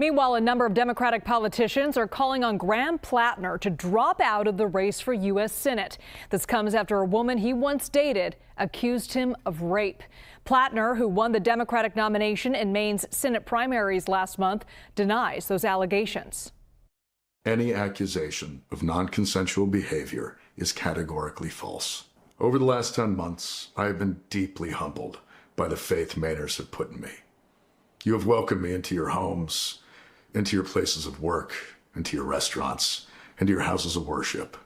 Meanwhile, a number of Democratic politicians are calling on Graham Platner to drop out of the race for U.S. Senate. This comes after a woman he once dated accused him of rape. Platner, who won the Democratic nomination in Maine's Senate primaries last month, denies those allegations. Any accusation of non-consensual behavior is categorically false. Over the last 10 months, I have been deeply humbled by the faith Mainers have put in me. You have welcomed me into your homes, into your places of work, into your restaurants, into your houses of worship.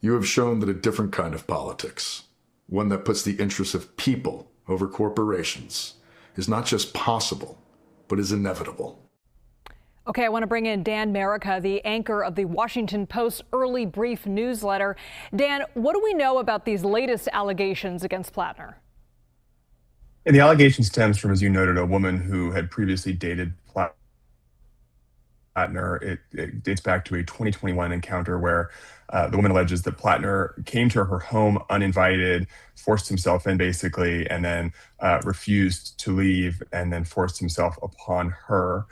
You have shown that a different kind of politics, one that puts the interests of people over corporations, is not just possible, but is inevitable. Okay, I want to bring in Dan Merica, the anchor of the Washington Post Early Brief newsletter. Dan, what do we know about these latest allegations against Platner? And the allegation stems from, as you noted, a woman who had previously dated Platner. It dates back to a 2021 encounter where the woman alleges that Platner came to her home uninvited, forced himself in basically, and then refused to leave and then forced himself upon her.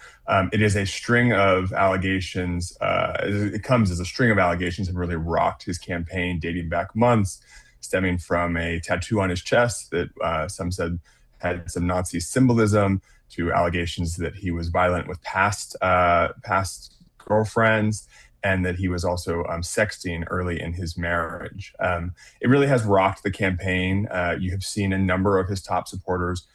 It is a string of allegations. It comes as a string of allegations that really rocked his campaign dating back months, stemming from a tattoo on his chest that some said had some Nazi symbolism, to allegations that he was violent with past girlfriends, and that he was also sexting early in his marriage. It really has rocked the campaign. You have seen a number of his top supporters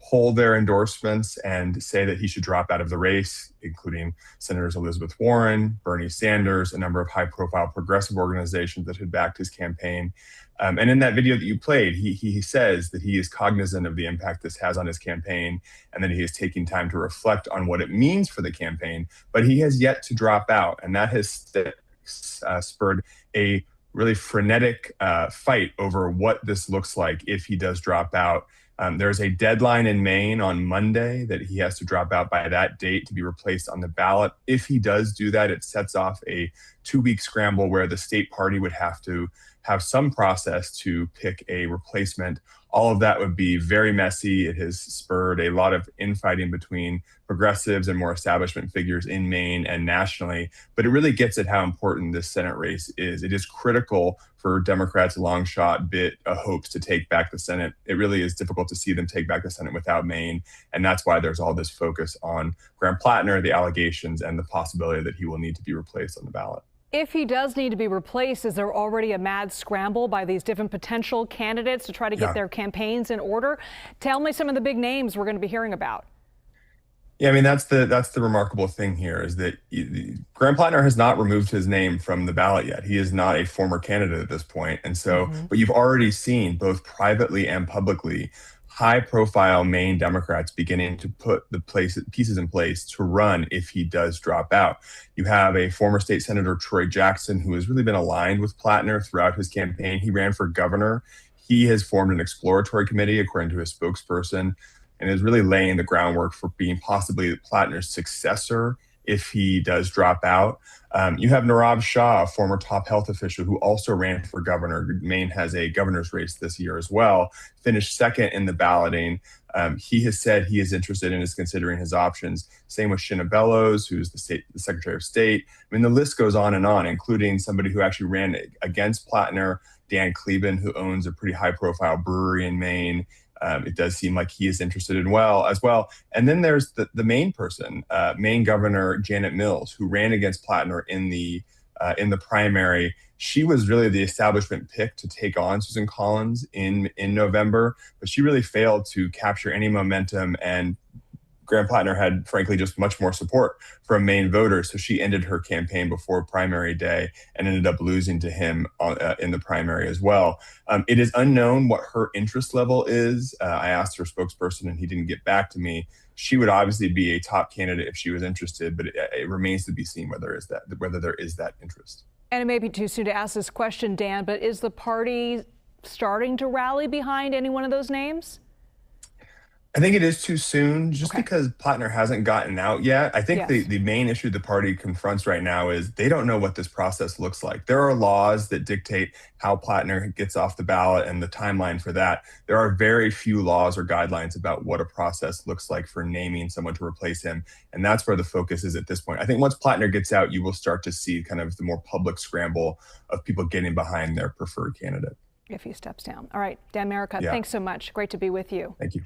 hold their endorsements and say that he should drop out of the race, including Senators Elizabeth Warren, Bernie Sanders, a number of high-profile progressive organizations that had backed his campaign. And in that video that you played, he says that he is cognizant of the impact this has on his campaign and that he is taking time to reflect on what it means for the campaign, but he has yet to drop out. And that has spurred a really frenetic fight over what this looks like if he does drop out. There's a deadline in Maine on Monday that he has to drop out by that date to be replaced on the ballot. If he does do that, it sets off a 2-week scramble where the state party would have to have some process to pick a replacement. All of that would be very messy. It has spurred a lot of infighting between progressives and more establishment figures in Maine and nationally. But it really gets at how important this Senate race is. It is critical for Democrats' long shot bit hopes to take back the Senate. It really is difficult to see them take back the Senate without Maine. And that's why there's all this focus on Graham Platner, the allegations, and the possibility that he will need to be replaced on the ballot. If he does need to be replaced, is there already a mad scramble by these different potential candidates to try to get their campaigns in order? Tell me some of the big names we're going to be hearing about. Yeah, I mean, that's the remarkable thing here is that Graham Platner has not removed his name from the ballot yet. He is not a former candidate at this point. And so, but you've already seen both privately and publicly high-profile Maine Democrats beginning to put the pieces in place to run if he does drop out. You have a former state senator, Troy Jackson, who has really been aligned with Platner throughout his campaign. He ran for governor. He has formed an exploratory committee, according to his spokesperson, and is really laying the groundwork for being possibly Platner's successor if he does drop out. You have Nirav Shah, a former top health official who also ran for governor. Maine has a governor's race this year as well, finished second in the balloting. He has said he is interested and is considering his options. Same with Shinna Bellows, who's the Secretary of State. I mean, the list goes on, including somebody who actually ran against Platner, Dan Kleben, who owns a pretty high-profile brewery in Maine. It does seem like he is interested as well. And then there's the Maine person, Maine Governor Janet Mills, who ran against Platner in the primary. She was really the establishment pick to take on Susan Collins in November, but she really failed to capture any momentum, and Graham Platner had, frankly, just much more support from Maine voters. So she ended her campaign before primary day and ended up losing to him in the primary as well. It is unknown what her interest level is. I asked her spokesperson and he didn't get back to me. She would obviously be a top candidate if she was interested, but it remains to be seen whether there is that interest. And it may be too soon to ask this question, Dan, but is the party starting to rally behind any one of those names? I think it is too soon just Okay. because Platner hasn't gotten out yet. I think Yes. the main issue the party confronts right now is they don't know what this process looks like. There are laws that dictate how Platner gets off the ballot and the timeline for that. There are very few laws or guidelines about what a process looks like for naming someone to replace him. And that's where the focus is at this point. I think once Platner gets out, you will start to see kind of the more public scramble of people getting behind their preferred candidate. If he steps down. All right, Dan Merica, Yeah. thanks so much. Great to be with you. Thank you.